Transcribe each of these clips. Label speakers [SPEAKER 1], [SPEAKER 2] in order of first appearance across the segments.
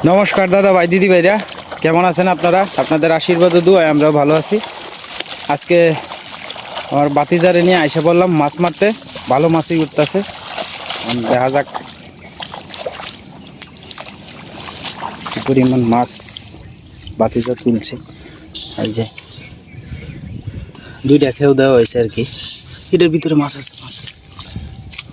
[SPEAKER 1] নমস্কার দাদা ভাই দিদি ভাইরা, কেমন আছেন আপনারা? আপনাদের আশীর্বাদ ও দুয়ায় আমরাও ভালো আছি। আজকে আমার বাতিজারে নিয়ে আইসা বললাম মাছ মারতে। ভালো মাছই উঠতেছে, দেখা যাক কি পরিমাণ মাছ বাতিজা তুলছে। এই যে দুইটা খেয়েও দেওয়া হয়েছে আর কি। এটার ভিতরে মাছ আছে, মাছ আছে।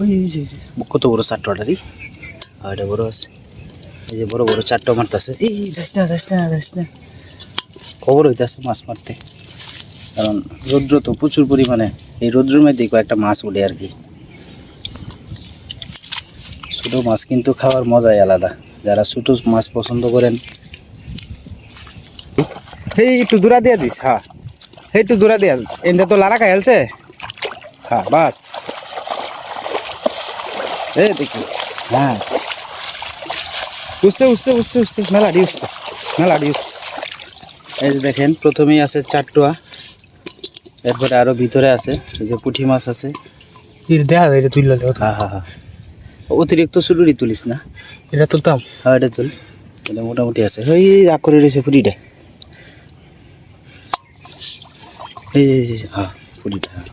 [SPEAKER 1] ওই কত বড় চারটারি, আর এটা বড় আছে। এই যে বড় বড় চারটা মারতেছে। এই যাইস না খবর হইতেছে মাছ মারতে, কারণ রৌদ্র তো প্রচুর পরিমাণে। এই রৌদ্রের মধ্যে কয়েকটা মাছ উঠে আর কি। ছোটো মাছ কিন্তু খাওয়ার মজাই আলাদা। যারা ছোটো মাছ পছন্দ করেন, এই একটু দূরা দিয়া দিস। হ্যাঁ, একটু দূরা দিয়া, এনটা তো লারা খাইলছে। হ্যাঁ বাস, এই দেখি। হ্যাঁ উঠছে মেলাডি উঠছে। এই যে দেখেন, প্রথমেই আছে চারটোয়া, এরপরে আরো ভিতরে আছে এই যে পুঁটি মাছ আছে। হ্যাঁ, অতিরিক্ত চুলুরি তুলিস না, এটা তুলতাম। হ্যাঁ এটা তুল, এটা মোটামুটি আছে। ওই আগ করে রয়েছে পুঁটিটা, এই হ্যাঁ পুঁটিটা, হ্যাঁ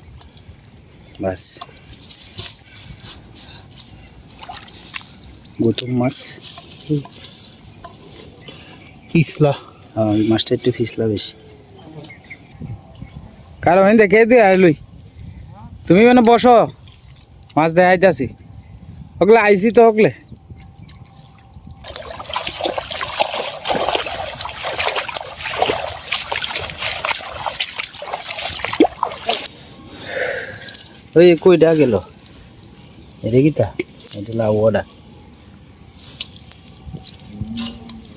[SPEAKER 1] বাস। গৌতম মাছ ফিসলা, হ্যাঁ ওই মাছটা একটু ফিসলা বেশি। কারণ দেখে দিয়ে আইলই, তুমি মানে বসো, মাছ দেখাইতেছি। ওগুলো আইসি তো ওগুলো। ওই কইটা গেল, এটা কিতা? এটা লাউডা।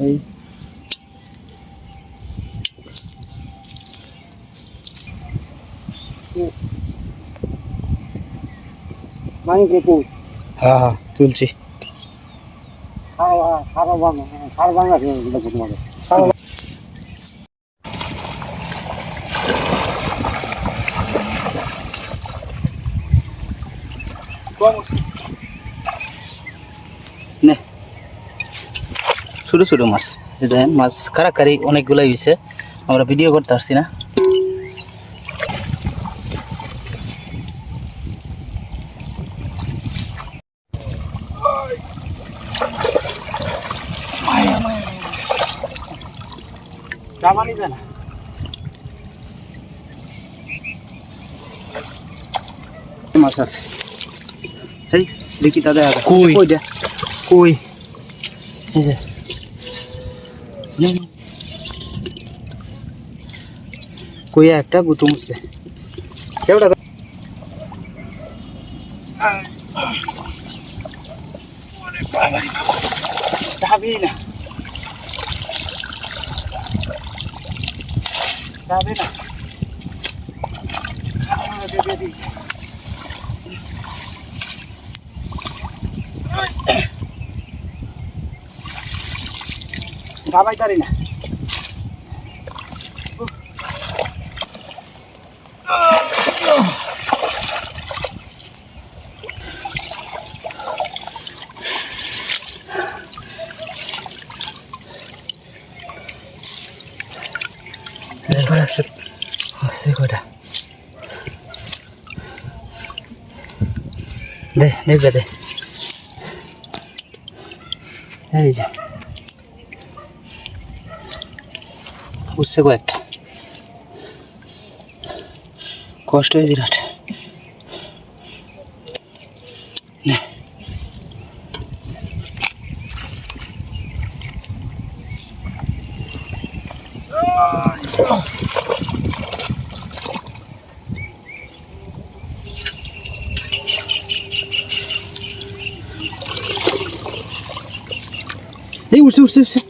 [SPEAKER 1] এই হ্যাঁ তুলছি। ছোটো ছোটো মাছ, এটা মাছ কারাকারি অনেকগুলাই হয়েছে, আমরা ভিডিও করতে পারছি না। মাছ আছে, এই দেখি দাদা কই কই, এই যে কইয়া একটা গুতুম উঠছে। কেউটা যাবি না, যাবে না। ভাবাই পারি না। দে নেবে দে, এই যে উঠছে কয়েকটা, কষ্ট হয় বিরাট। এই উঠছে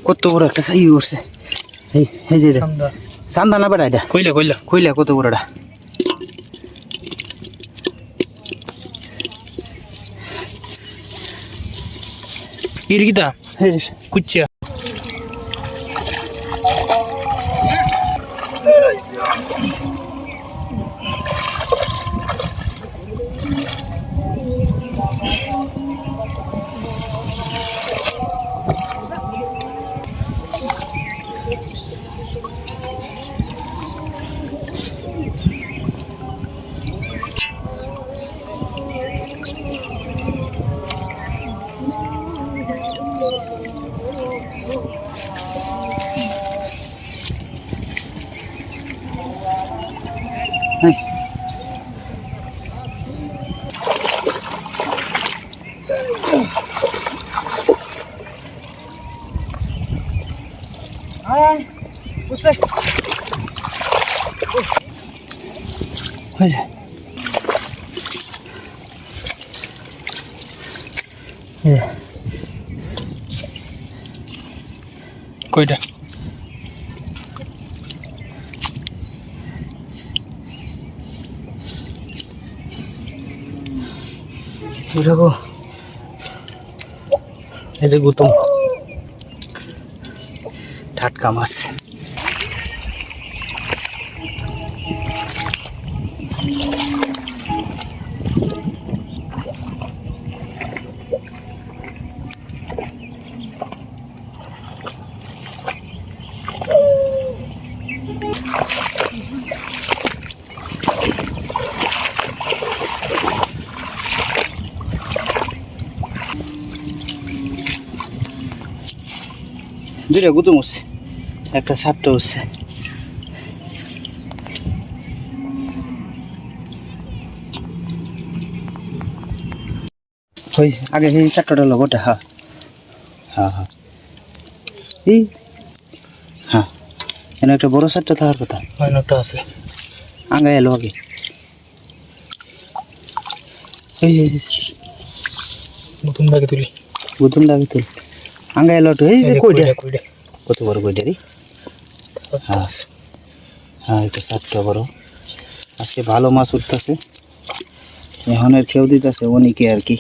[SPEAKER 1] কত বড় একটা সাই উঠছে। এই যে সান্দা না বেটা, এটা কইলা কত বড়টা। ইরগিতা কুচ্চা বুঝছে হয়েছে কইটা দেখো এই যে গুতম টাটকা মাছ দুইটা গুতম উঠছে একটা সাপটা উঠছে ওই আগে এই চারটা লোক ওটা হ্যাঁ হ্যাঁ হ্যাঁ এই হ্যাঁ এখানে একটা বড় চারটা থাকার কথা একটা আছে আগে এলো আগে এই নতুন ডাকে তুলি আগে এলো তো এই যে কইটা কত বড় কইটা রে হ্যাঁ হ্যাঁ এটা চারটা বড় আজকে ভালো মাছ উঠতেছে এখনের খেয়েও দিতেছে অনেকে আর কি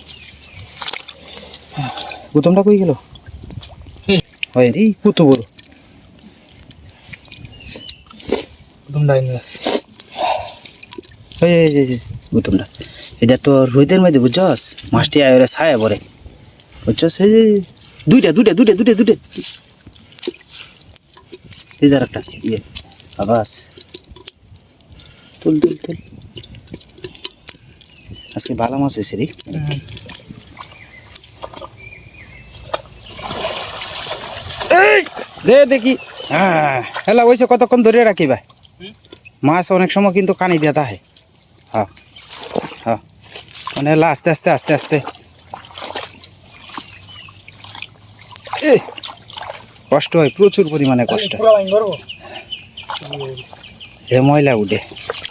[SPEAKER 1] গুতমটা কই গেল হয় রে কত বড় গুতমটা গুতমটা এটা তো রোদের মধ্যে বুঝছস মাছটি আয়রে ছায়া পরে বুঝছস এই যে দুইটা এই যার একটা ইয়ে আবাস তুল আজকে ভালো মাছ হয়েছে রে দে দেখি হ্যাঁ হেলা ওইসে কতক্ষণ ধরে রাখি ভাই মাছ অনেক সময় কিন্তু কানি দিয়ে থাকে হ্যাঁ হ্যাঁ মানে হেলা আস্তে আস্তে কষ্ট হয় প্রচুর পরিমাণে কষ্ট যে ময়লা উঠে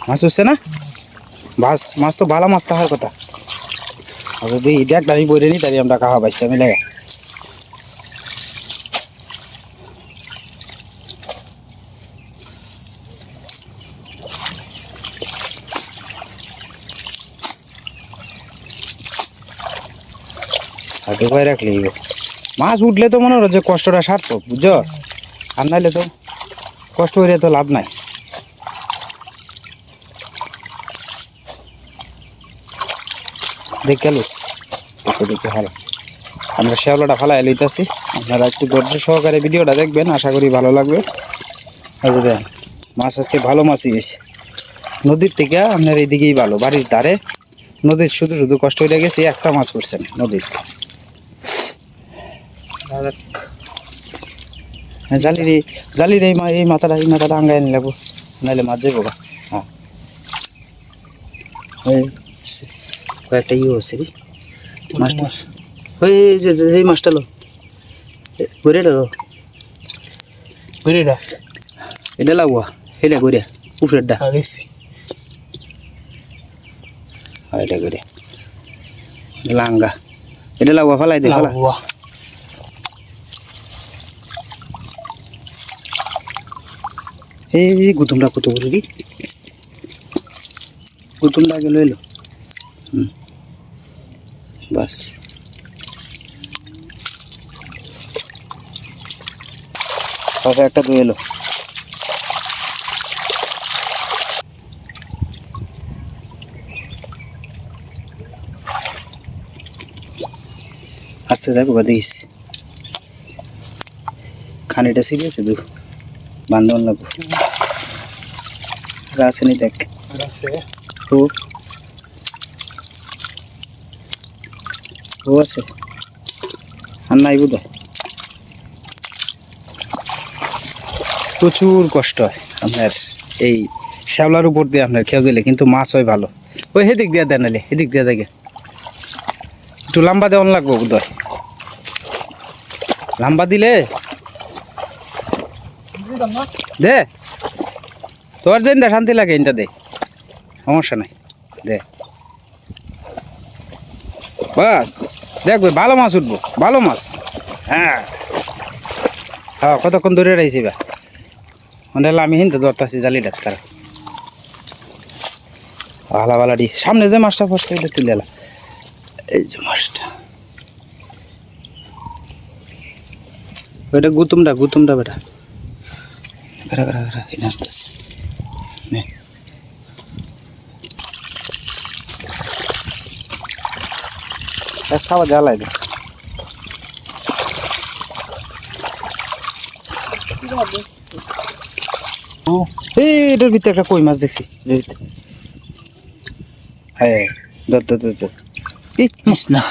[SPEAKER 1] মাছ উঠছে না মাছ তো ভালো মাছ থাকার কথা যদি এটা একটা আমি বইরে নি তাই আমরা খাওয়া বাইসতে মিলে হাঁটু পায়ে রাখলে মাছ উঠলে তো মনে হলো যে কষ্টটা সার্থক বুঝছস আর নাইলে তো কষ্ট হইলে তো লাভ নাই দেখে ভালো আমরা শ্যাওলাটা ফালাই লইতেছি আপনারা একটু ধৈর্য সহকারে ভিডিওটা দেখবেন আশা করি ভালো লাগবে মাছ আজকে ভালো মাছই গেছে নদীর থেকে আপনার এইদিকেই ভালো বাড়ির ধারে নদীর শুধু কষ্ট হয়ে গেছে একটা মাছ পড়ছেন নদীর জালির এই মাথাটা আঙ্গায় নিলে নাইলে মাছ যাবো হ্যাঁ কয়েকটা ইয়ে হচ্ছে রে মাছটা ওই যে এই মাছটা লো গড়িয়াটা এটা লাগবা এটা গড়িয়া উপরেরটা দেখছি এটা গড়িয়া লাঙ্গা এটা লাগবা ফালাই দে ফালা এই গুতুমটা কত বড় রে গুতুমটা আগে লইলো বাস তবে একটা দুই এলো আস্তে যাবো দেখিস খানিটা সিরিয়াস দু বান্ধব লাগবো রাসেনি দেখ ও ও আছে আর নাই বোধ প্রচুর কষ্ট হয় আপনার এই শ্যাওলার উপর দিয়ে আপনার খেয়ে গেলে, কিন্তু মাছ হয় ভালো। ওই হেদিক দিয়া দেন নালে এদিক দিয়া দেখে একটু লম্বা দেওয়ান লাগবো বোধ হয়, লম্বা দিলে দে তোর যেন দে শান্তি লাগে ইনটা দে, সমস্যা নাই দে বাস। দেখবে ভালো মাছ উঠবো, ভালো মাছ। হ্যাঁ হ্যাঁ কতক্ষণ ধরে রাইছি বা মানে আমি হিনতে ধরতেছি জালিটা তারা ভালো ভালো দি সামনে যে মাছটা পড়ছে এটা তুলে এলা, এই যে মাছটা ওইটা গুতুমটা বেটা ঘরা ঘরা ঘরা এই নাচতেছে নে এক সাবা জ্বালাই দে। এই এটার ভিতরে একটা কই মাছ দেখছি, হ্যাঁ ধর ধর ধর ধর না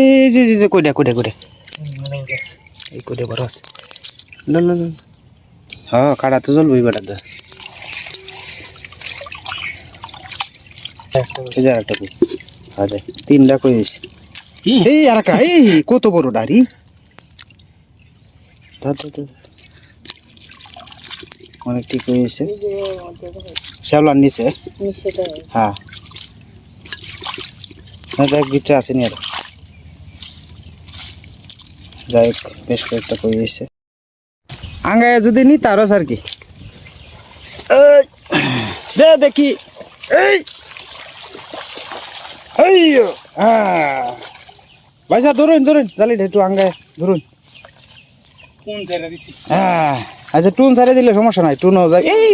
[SPEAKER 1] এই যে কইটা এই কইটা বড় আছে হ্যাঁ কাটা তো জ্বলবই বেটা ধর একটা কই হ্যাঁ দেখ 3টা কই হয়েছে। এই আর একটা এই কত বড় ডারি ধর ধর ধর অনেক ঠিক হয়েছে শ্যাওলার নিচে হ্যাঁ দেখ ভিতরে আসেনি আর যাই হোক বেশ কয়েকটা কই হয়েছে আঙ্গায় যদি নি তারও আর কি দে দেখি এই হ্যাঁ ভাইসা ধরুন জালিটা একটু আঙ্গায় ধরুন হ্যাঁ আচ্ছা টুন সারে দিলে সমস্যা নাই, টুনও যায় এই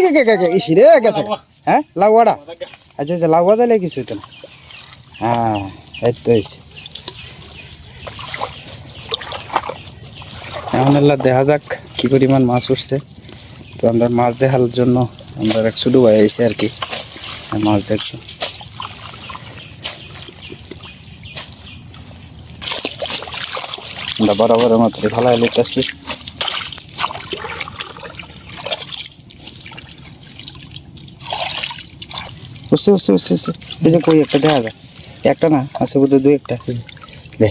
[SPEAKER 1] ইসি রে গেছে হ্যাঁ লাউয়াটা আচ্ছা লাউয়া যাইলে কিছু এটা হ্যাঁ এই তো হয়েছে। এখন দেখা যাক কি পরিমাণ মাছ উঠছে। তো আমরা মাছ দেখার জন্য আমরা এক ছোটো ভাই আইসি আর কি মাছ দেখবো। আমরা বরাবরের মতো ভালাই লিখতেছি উঠছে এই যে কই একটা দেখা যায়, একটা না আছে বোধহয় 2-1টা দে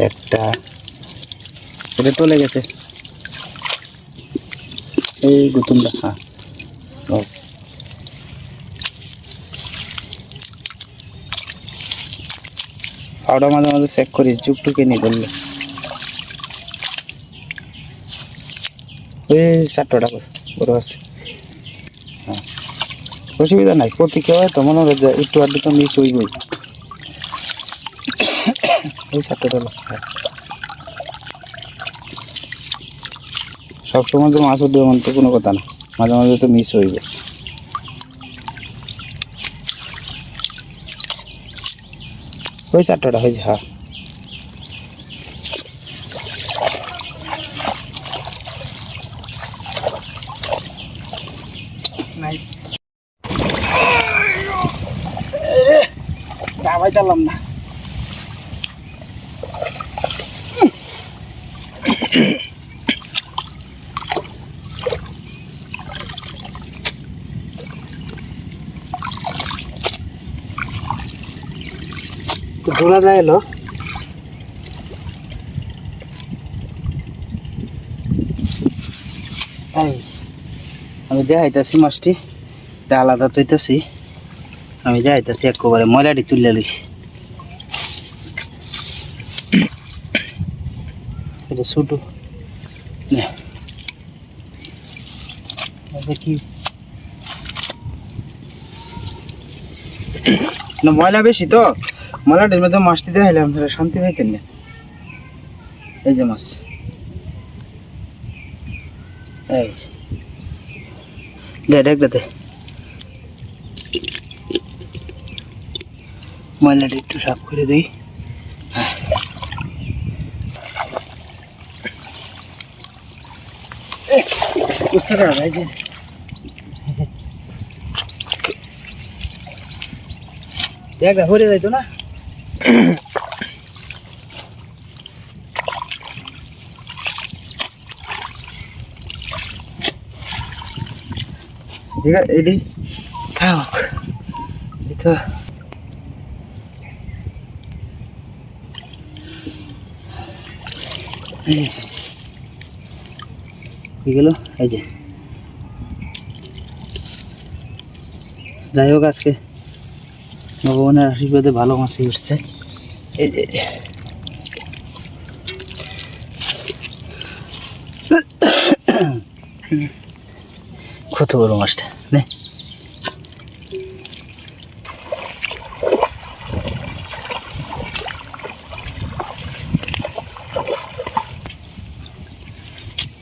[SPEAKER 1] একটা এটা চলে গেছে এই গুতুমটা হ্যাঁ বাস পাউডার মাঝে মাঝে চেক করিস যুগটুকে নিয়ে ধরলে ওই 4টা বড় আছে হ্যাঁ অসুবিধা নাই প্রতি কেউ হয় তো মনে হয় যে একটু আড্ডি তো মিস হইবই এই 4টা হ্যাঁ সবসময় যে মাছ উঠবে এমন তো কোনো কথা না, মাঝে মাঝে তো মিস হইবে। ওই 4টা হয়েছে হ্যাঁ ভাই চালাম না ধরা যায় এলো আমি দেখাইতেছি মাছটি এটা আলাদা তৈতেছি আমি দেখাইতেছি একেবারে ময়লাটি তুলে লই এটা ছোটো দেখি ময়লা বেশি তো ময়লাটির মধ্যে মাছটি দেখাইলাম সেটা শান্তি পাইতেন না। এই যে মাছ এই দে ময়লাটা একটু সাফ করে দিই উৎসাহ ভাই যে দেখা হয়ে যাইতো না ঠিক আছে এডি খাও এটা গেল এই যে যাই হোক আজকে ভগবানের আশীর্বাদে ভালো মাছই উঠছে এই যে কত বড় মাছটা নে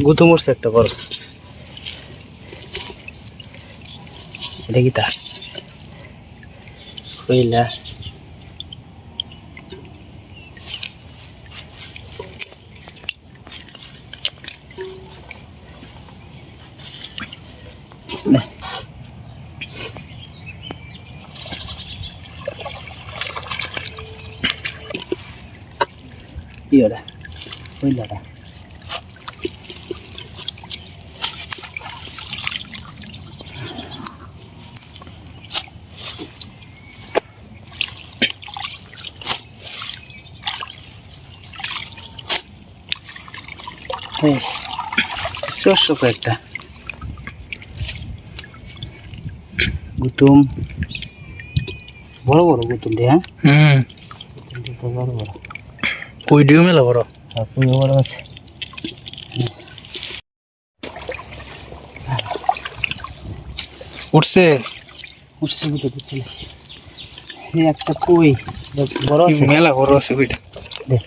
[SPEAKER 1] গুতো মরছে একটা বড় এটা কি তা কইলা কি ওটা কইলাটা শস্য কয়েকটা গুতুম বড় বড় গুতুম রে হ্যাঁ বড় বড় কই ডিও মেলা বড় কই বড় আছে উঠছে উঠছে গুতো দিতে এই একটা কই বড় আছে মেলা বড় আছে কইটা দেখ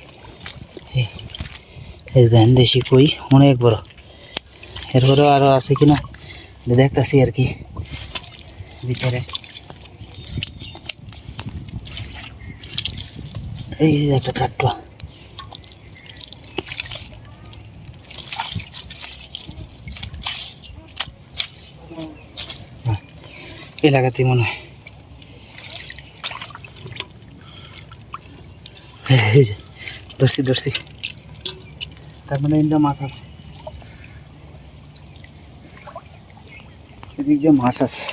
[SPEAKER 1] এই দেন দেশি কই অনেক বড় এরপরে আরো আছে কিনা দেখতেছি আর কি ভিতরে এই একটা চারটা এলাকাতেই মনে হয় এই যে ধরছি ধরছি তার মানে ইন্দা মাছ আছে এদিক দিয়ে মাছ আছে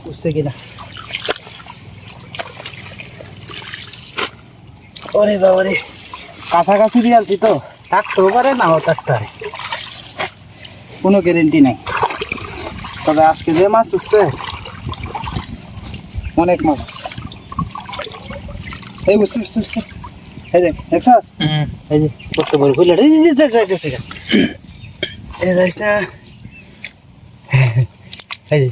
[SPEAKER 1] উঠছে কিনা ওরে বাবা রে কাছাকাছি দিয়ে আনছি তো থাকতেও পারে নাও থাকতে পারে কোনো গ্যারেন্টি নাই তবে আজকে যে মাছ উঠছে অনেক মাছ উঠছে এই বুঝছি বুঝছি বুঝছি এই দেখ দেখছস এই যে কত বড় কইলা এই যে যাইতেছে এই যাইস না এই যে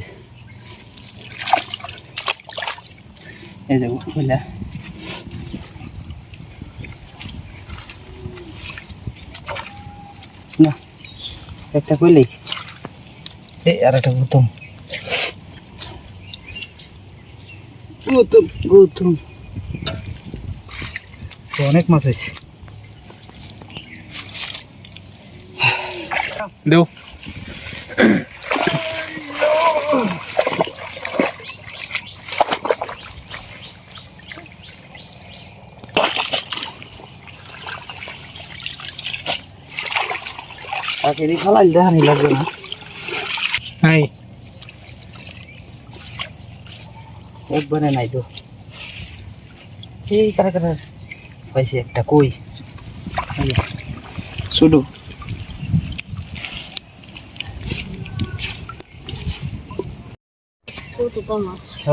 [SPEAKER 1] এই যে কইলা না একটা কইলেই এই আর একটা গুতম গুতম গুতম অনেক মাছ হয়েছে দেও আখেরি খালাই দেখানি লাগবে না নাই একবারে নাই তো এই কারা কারা পাইছি একটা কই শুধু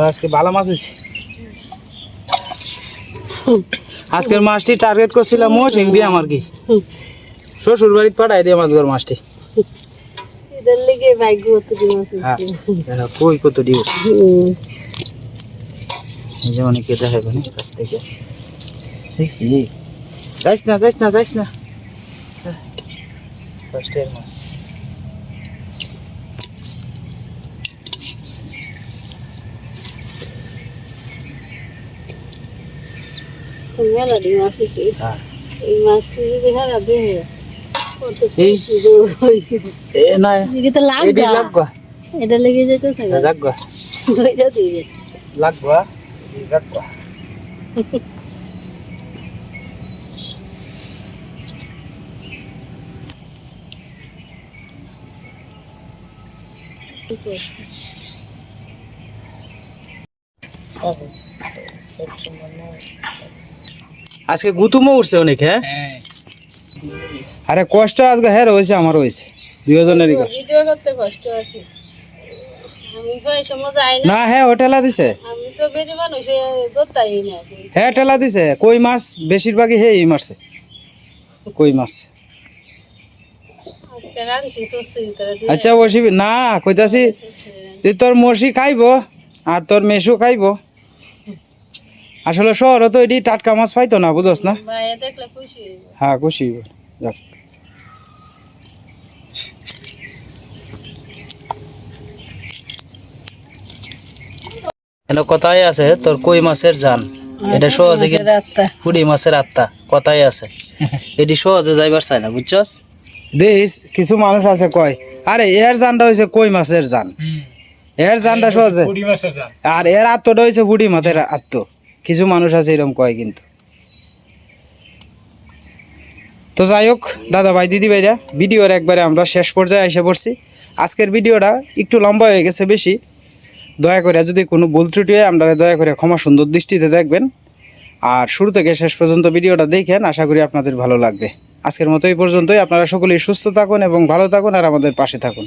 [SPEAKER 1] আজকে ভালো মাছ হয়েছে আজকের মাছটি টার্গেট করছিলাম মোটিং দিয়ে আমার কি শ্বশুর বাড়িতে পাঠাই দিয়ে মাছগুলোর মাছটি কই কত দিবস অনেকে দেখাবে না কাছ থেকে দেখি যাইস না যাইস না যাইস না কষ্টের মাছ।
[SPEAKER 2] মেলা ডিম আসিস
[SPEAKER 1] হ্যাঁ
[SPEAKER 2] এই মাছটি যদি হেলা দেহে
[SPEAKER 1] এই এ না
[SPEAKER 2] এদিকে তো
[SPEAKER 1] এডি
[SPEAKER 2] লাগা
[SPEAKER 1] লাগবা
[SPEAKER 2] এটা লেগে যেতে থাকে
[SPEAKER 1] লাগবা
[SPEAKER 2] দুইটা দিয়ে
[SPEAKER 1] লাগবা লাগবা আজকে গুতুমও উঠছে অনেক। হ্যাঁ আরে কষ্ট আজকে হ্যাঁ হয়েছে আমার হয়েছে দুজনেরই কষ্ট।
[SPEAKER 2] ভিডিও করতে কষ্ট আছে আমি ভাই সময় যাই না
[SPEAKER 1] না হ্যাঁ ও ঠেলা দিছে
[SPEAKER 2] আমি তো বেশি মানুষ দোতাই না
[SPEAKER 1] হ্যাঁ ঠেলা দিছে কই মাছ বেশিরভাগই হে এই মারছে কই মাছ।
[SPEAKER 2] আজকে রাঁধছি সসি করে
[SPEAKER 1] আচ্ছা বসি না কইতাছি তুই তোর মসি খাইব আর তোর মেসু খাইব। আসলে শহরে তো এটি টাটকা মাছ পাইতো না বুঝস না।
[SPEAKER 2] ভাই দেখলে খুশি হইব
[SPEAKER 1] হ্যাঁ খুশি হইব। যাক কথাই আছে তোর কই মাছের জান এটা সহজে পুরি মাছের আত্মা কথাই আছে এটি সহজে যাইবার চাই না বুঝছস। দেখিস কিছু মানুষ আছে কয় আরে এর জানটা হয়েছে কই মাছের জান এর জানটা সহজে আর এর আত্মটা হয়েছে বুড়ি মাছের আত্ম। কিছু মানুষ আছে এরকম কয় কিন্তু। তো যাই হোক দাদা ভাই দিদি ভাইরা ভিডিওর একবারে আমরা শেষ পর্যায়ে এসে পড়ছি। আজকের ভিডিওটা একটু লম্বা হয়ে গেছে বেশি, দয়া করে যদি কোনো ভুল ত্রুটি হয় আমরা দয়া করে ক্ষমা সুন্দর দৃষ্টিতে দেখবেন। আর শুরু থেকে শেষ পর্যন্ত ভিডিওটা দেখেন, আশা করি আপনাদের ভালো লাগবে। আজকের মতো এই পর্যন্তই। আপনারা সকলেই সুস্থ থাকুন এবং ভালো থাকুন আর আমাদের পাশে থাকুন।